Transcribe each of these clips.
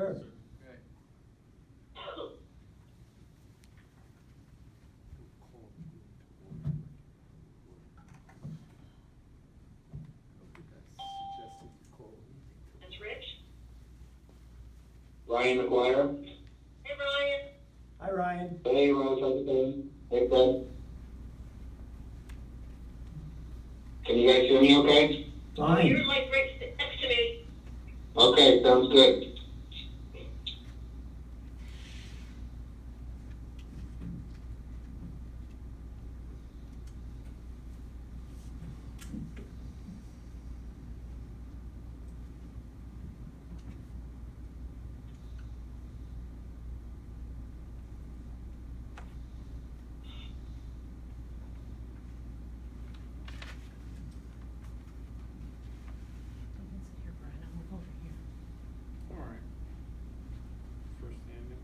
Sure. Okay. That's Rich. Ryan McGuire. Hey, Ryan. Hi, Ryan. Hey, Rose, how's it going? Hey, Fred. Can you guys hear me okay? Oh, you're Fine. like right next to me. Okay, sounds good. Here, Brian. I'm over here. All right. First standing.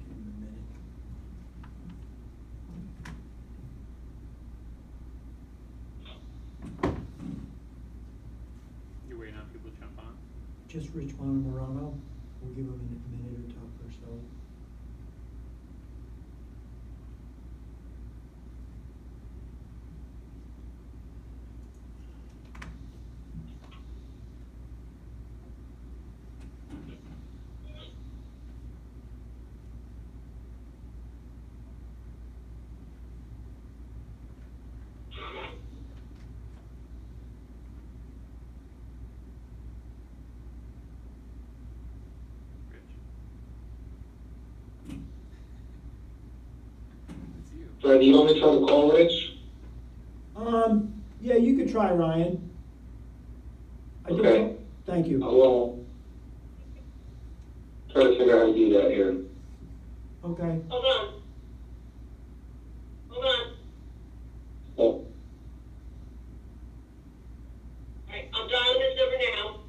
Give him a minute. You're waiting on people to jump on. Just Rich Morano. We'll give him a minute or so. Rich. It's you. Fred, you want me to try to call Rich? Yeah, you could try Ryan. I did- Okay. Thank you. I will try to figure out how to do that here. Okay. Hold on. Hold on. Oh, All right, I'm dialing this number now.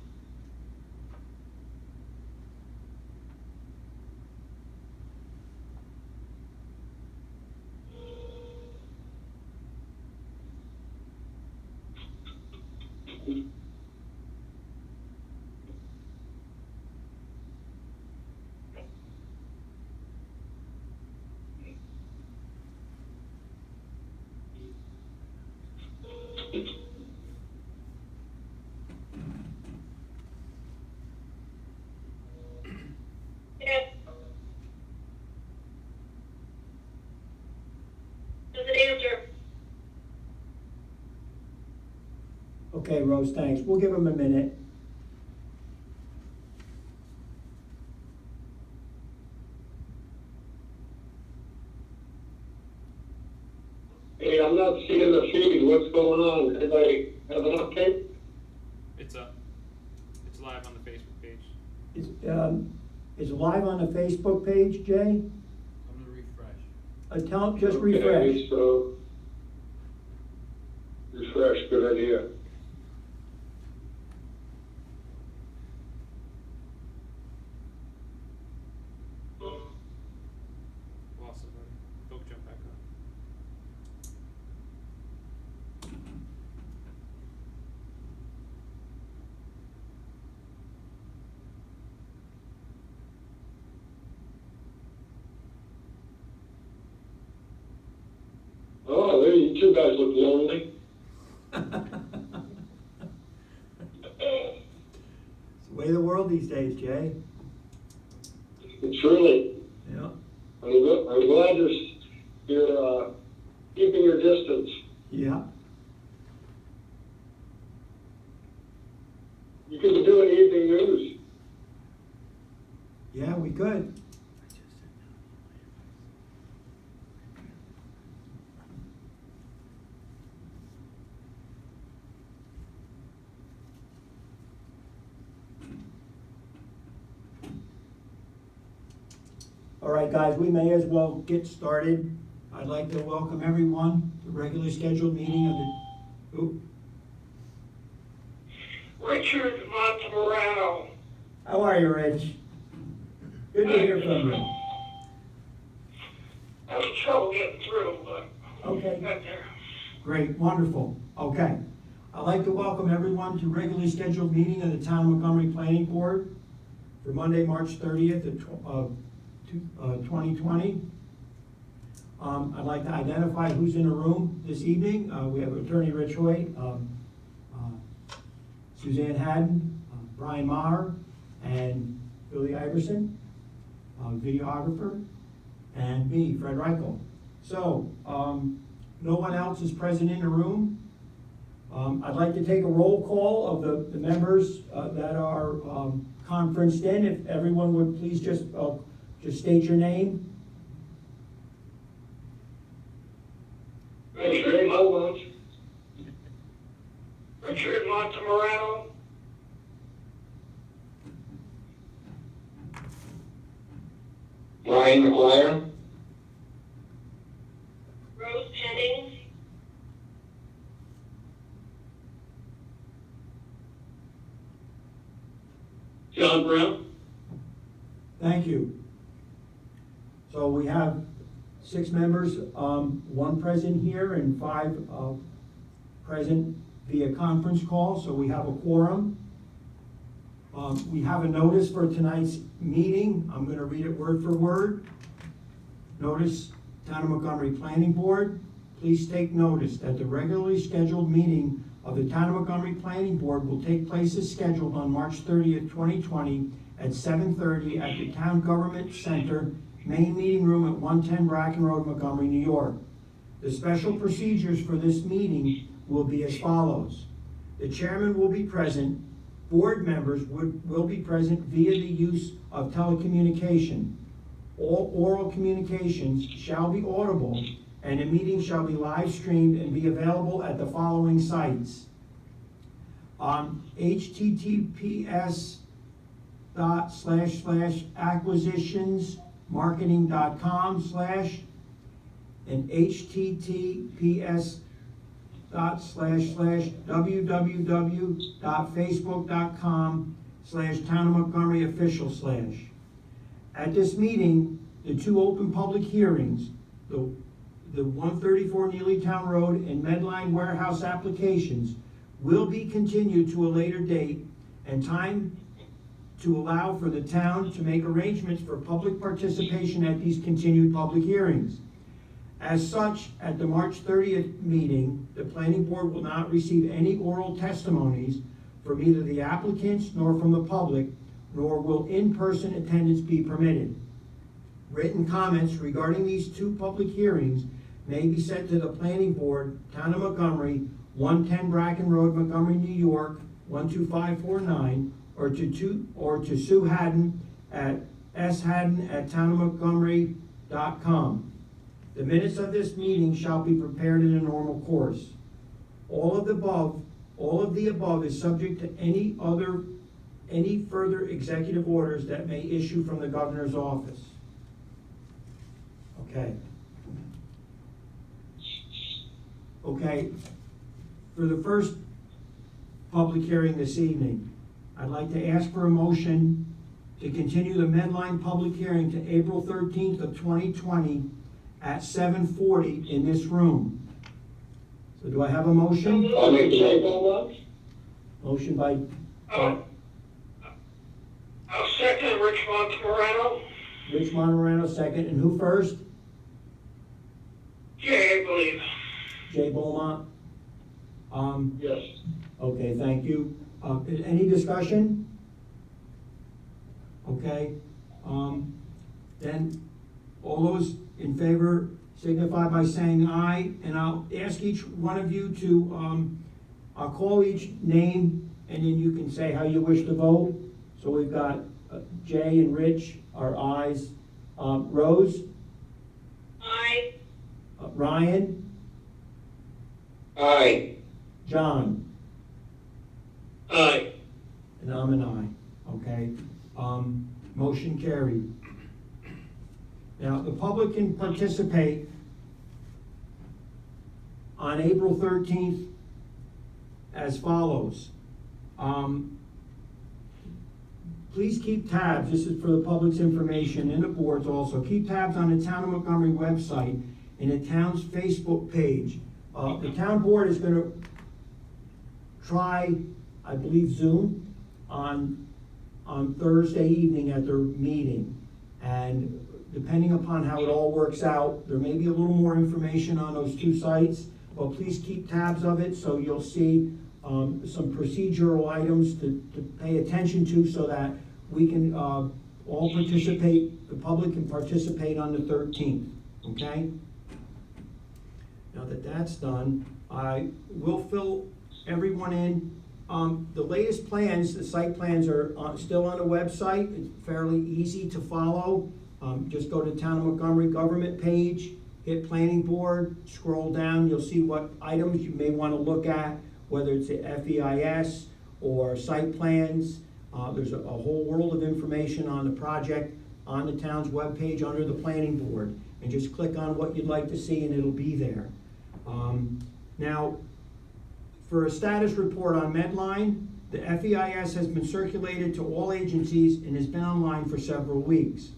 Yeah. Doesn't answer. Okay, Rose, thanks. We'll give him a minute. hey, I'm not seeing the feed. What's going on? Anybody have an update? It's up. It's live on the Facebook page. Is live on the Facebook page, Jay? I'm gonna refresh. Tell him, just Okay, refresh. so refresh, good idea. Lost somebody. Don't jump back on. You two guys look lonely. It's the way of the world these days, Jay. Truly. Yeah. I'm glad you're keeping your distance. Yeah. You could be doing evening news. Yeah, we could. All right, guys, we may as well get started. I'd like to welcome everyone to the regularly scheduled meeting of the, oop, Richard Montemorano. how are you, Rich? Good to hear from you. Having trouble getting through, but Okay. got there. Great, wonderful. Okay. I'd like to welcome everyone to regularly scheduled meeting of the Town of Montgomery Planning Board for Monday, March 30th of 2020. I'd like to identify who's in the room this evening. We have Attorney Rich Hoyt, Suzanne Haddon, Brian Maher, and Billy Iverson, videographer, and me, Fred Reichel. So, no one else is present in the room. I'd like to take a roll call of the members that are conferenced in. If everyone would please just state your name. Richard Montemorano. Ryan McGuire. Rose Jennings. John Brown. Thank you. So we have 6 members, 1 present here and 5 present via conference call, so we have a quorum. We have a notice for tonight's meeting. I'm going to read it word for word. Notice, Town of Montgomery Planning Board, please take notice that the regularly scheduled meeting of the Town of Montgomery Planning Board will take place as scheduled on March 30th, 2020 at 7:30 at the Town Government Center, main meeting room at 110 Bracken Road, Montgomery, New York. The special procedures for this meeting will be as follows. The chairman will be present. Board members will be present via the use of telecommunication. All oral communications shall be audible, and the meeting shall be live streamed and be available at the following sites. https://acquisitionsmarketing.com/ and https://www.facebook.com/Town of Montgomery official/. At this meeting, the 2 open public hearings, the 134 Neelytown Road and Medline Warehouse applications will be continued to a later date and time to allow for the town to make arrangements for public participation at these continued public hearings. As such, at the March 30th meeting, the planning board will not receive any oral testimonies from either the applicants nor from the public, nor will in-person attendance be permitted. Written comments regarding these 2 public hearings may be sent to the planning board, Town of Montgomery, 110 Bracken Road, Montgomery, New York, 12549, or to Sue Haddon at shaddon@townofmontgomery.com. The minutes of this meeting shall be prepared in a normal course. All of the above is subject to any further executive orders that may issue from the governor's office. Okay, for the first public hearing this evening, I'd like to ask for a motion to continue the Medline public hearing to April 13th of 2020 at 7:40 in this room. So do I have a motion? I'll make the motion. Motion by, I'll second Rich Montemorano. Rich Montemorano, second, and who first? Jay, I believe. Jay Beaumont? Yes. Okay, thank you. Any discussion? Okay, then all those in favor signify by saying aye, and I'll ask each one of you to, I'll call each name, and then you can say how you wish to vote. So we've got Jay and Rich are ayes. Rose? Aye. Ryan? Aye. John? Aye. And I'm an aye, okay? Motion carried. Now, the public can participate on April 13th as follows. Please keep tabs, this is for the public's information and the board's also, keep tabs on the Town of Montgomery website and the town's Facebook page. The town board is gonna try, I believe, Zoom on Thursday evening at their meeting. And depending upon how it all works out, there may be a little more information on those two sites, but please keep tabs of it so you'll see some procedural items to pay attention to so that we can all participate, the public can participate on the 13th, okay? Now that that's done, I will fill everyone in. The latest plans, the site plans are still on the website. It's fairly easy to follow. Just go to Town of Montgomery government page, hit planning board, scroll down, you'll see what items you may want to look at, whether it's the FEIS or site plans. There's a whole world of information on the project on the town's webpage under the planning board. And just click on what you'd like to see and it'll be there. Now, for a status report on Medline, the FEIS has been circulated to all agencies and has been online for several weeks.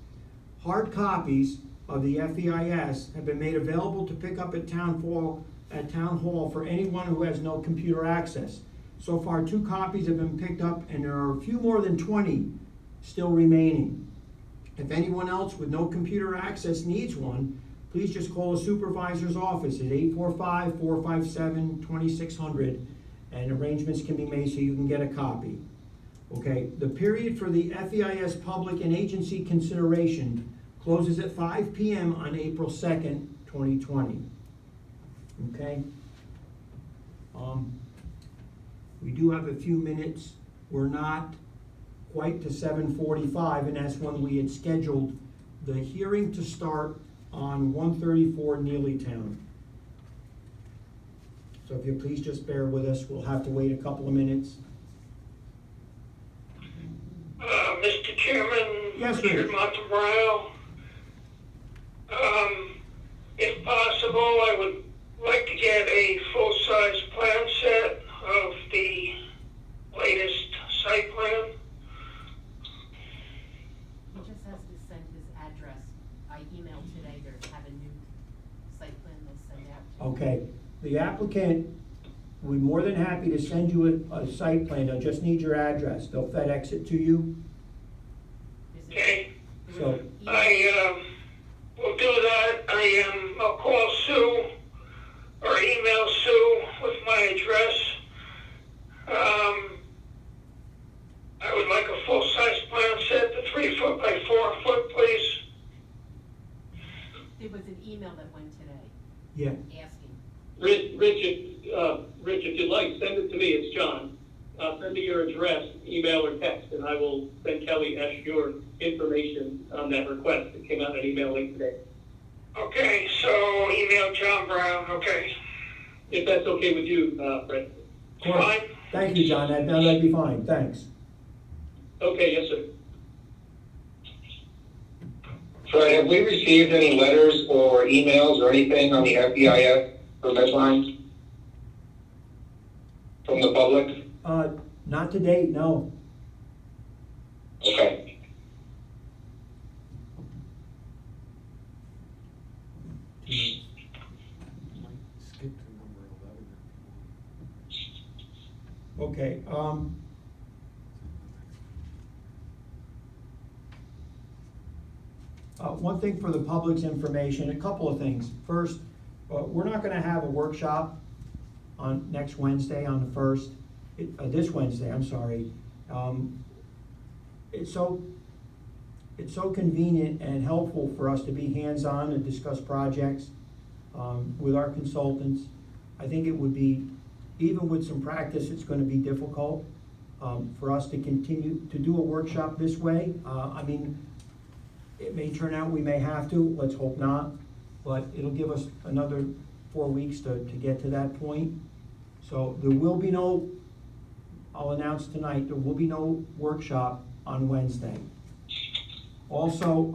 Hard copies of the FEIS have been made available to pick up at Town Hall for anyone who has no computer access. So far, 2 copies have been picked up and there are a few more than 20 still remaining. If anyone else with no computer access needs one, please just call the supervisor's office at 845-457-2600 and arrangements can be made so you can get a copy. Okay, the period for the FEIS public and agency consideration closes at 5 p.m. on April 2nd, 2020. Okay? We do have a few minutes. We're not quite to 7:45, and that's when we had scheduled the hearing to start on 134 Neelytown. So if you please just bear with us, we'll have to wait a couple of minutes. Mr. Chairman. Yes, Richard Rich. Montgomery. If possible, I would like to get a full-size plan set of the latest site plan. He just has to send his address. I emailed today to have a new site plan they'll send out. Okay, the applicant, we're more than happy to send you a site plan. They'll just need your address. They'll FedEx it to you. Is it- Okay. So, I will do that. I'll call Sue or email Sue with my address. I would like a full-size plan set, the 3-foot by 4-foot, please. There was an email that went today yeah, asking. Rich, if you'd like, send it to me, it's John. Send me your address, email or text, and I will send Kelly Esch your information on that request that came out in an email late today. Okay, so email John Brown, okay. If that's okay with you, Fred. of course. Fine. Thank you, John. That'd be fine. Thanks. Okay, yes, sir. Fred, have we received any letters or emails or anything on the FEIS for Medline from the public? Not to date, no. Okay. Okay, one thing for the public's information, a couple of things. First, we're not gonna have a workshop on next Wednesday, on the 1st, this Wednesday, I'm sorry. It's so convenient and helpful for us to be hands-on and discuss projects with our consultants. I think it would be, even with some practice, it's gonna be difficult for us to continue to do a workshop this way. I mean, it may turn out we may have to, let's hope not, but it'll give us another 4 weeks to get to that point. So there will be no, I'll announce tonight, there will be no workshop on Wednesday. Also,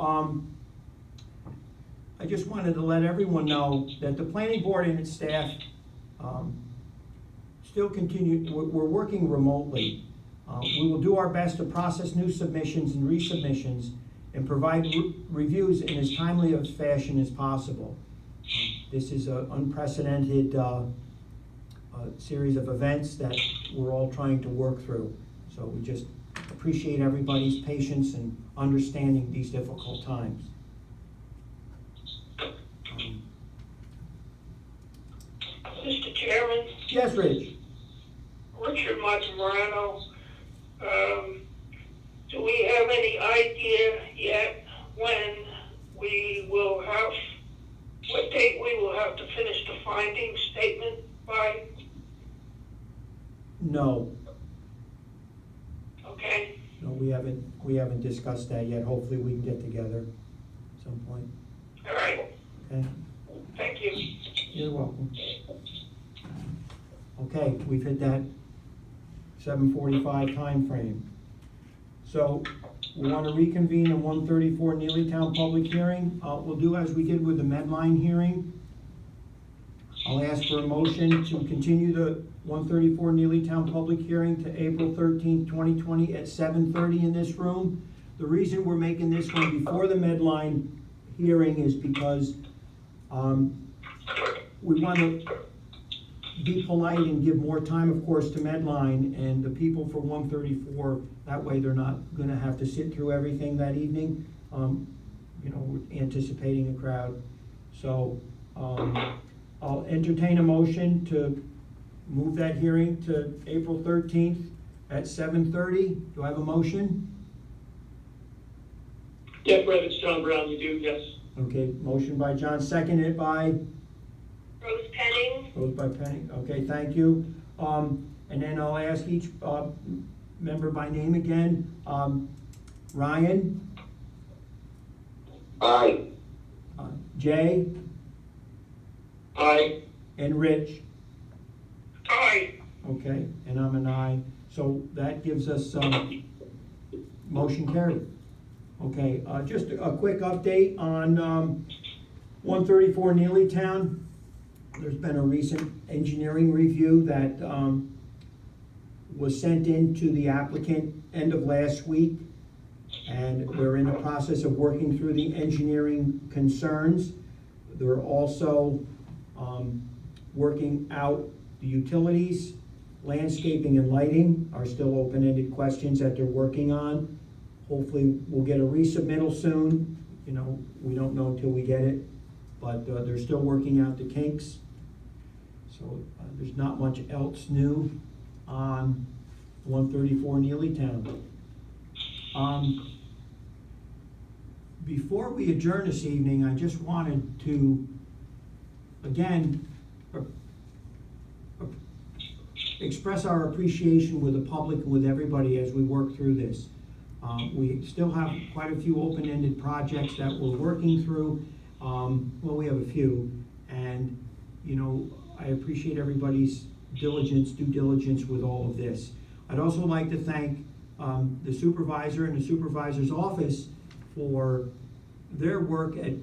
I just wanted to let everyone know that the planning board and its staff still continue, we're working remotely. We will do our best to process new submissions and resubmissions and provide reviews in as timely a fashion as possible. This is an unprecedented series of events that we're all trying to work through. So we just appreciate everybody's patience and understanding these difficult times. Mr. Chairman, Yes, Rich? Richard Montemorano, do we have any idea yet when we will have, what date we will have to finish the finding statement by? No. Okay, No, we haven't discussed that yet. Hopefully we can get together at some point. all right, Okay? thank you. You're welcome. Okay, we've hit that 7:45 time frame. So we want to reconvene the 134 Neelytown public hearing. We'll do as we did with the Medline hearing. I'll ask for a motion to continue the 134 Neelytown public hearing to April 13th, 2020 at 7:30 in this room. The reason we're making this one before the Medline hearing is because we want to be polite and give more time, of course, to Medline and the people for 134. That way they're not gonna have to sit through everything that evening. You know, we're anticipating a crowd. So, I'll entertain a motion to move that hearing to April 13th at 7:30. Do I have a motion? Yeah, Brett, it's John Brown, you do, yes. Okay, motion by John, seconded by? Rose Penning? Rose by Penny, okay, thank you. And then I'll ask each, member by name again. Ryan? Aye. Jay? Aye. And Rich? Aye. Okay, and I'm an aye. So that gives us, motion carried. Okay, just a quick update on, 134 Neelytown. There's been a recent engineering review that, was sent in to the applicant end of last week. And we're in the process of working through the engineering concerns. They're also, working out the utilities, landscaping and lighting are still open-ended questions that they're working on. Hopefully, we'll get a resubmittal soon. You know, we don't know until we get it, but they're still working out the kinks. So there's not much else new on 134 Neelytown. Before we adjourn this evening, I just wanted to, again, express our appreciation with the public and with everybody as we work through this. We still have quite a few open-ended projects that we're working through. Well, we have a few, and you know, I appreciate everybody's due diligence with all of this. I'd also like to thank the supervisor and the supervisor's office for their work at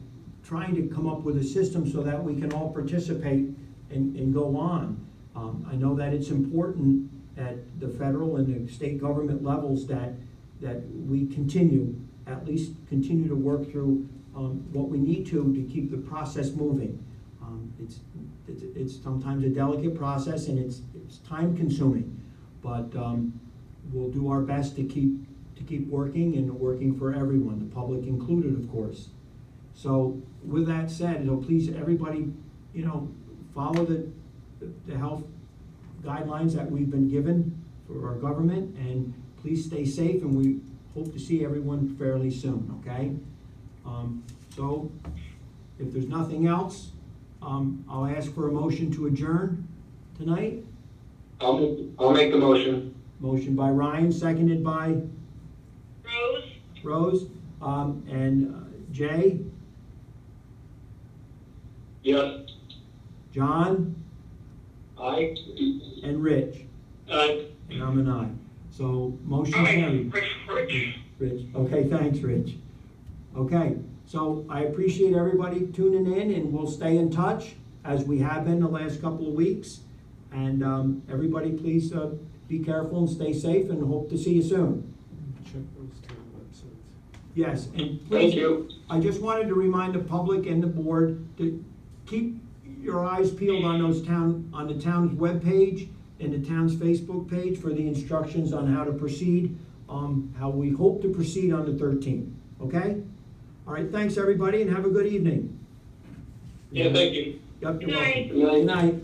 trying to come up with a system so that we can all participate and go on. I know that it's important at the federal and the state government levels that we at least continue to work through what we need to keep the process moving. It's sometimes a delicate process and it's time consuming, but we'll do our best to keep working and working for everyone, the public included, of course. So with that said, it'll please everybody you know, follow the health guidelines that we've been given for our government, and please stay safe, and we hope to see everyone fairly soon, okay? So, if there's nothing else, I'll ask for a motion to adjourn tonight. I'll make the motion. Motion by Ryan, seconded by Rose, and Jay, Yes. John, Aye. and Rich. Aye. And I'm an aye. So, motion Hi, carried. Rich. Rich, okay, thanks, Rich. Okay, so I appreciate everybody tuning in, and we'll stay in touch as we have been the last couple of weeks. And everybody, please be careful and stay safe, and hope to see you soon. Check those two websites. Yes, and Thank please, you. I just wanted to remind the public and the board to keep your eyes peeled on the town's webpage and the town's Facebook page for the instructions on how to proceed, how we hope to proceed on the 13th, okay? All right, thanks, everybody, and have a good evening. Yeah, thank you. Yep, you're Good night. welcome. Good night.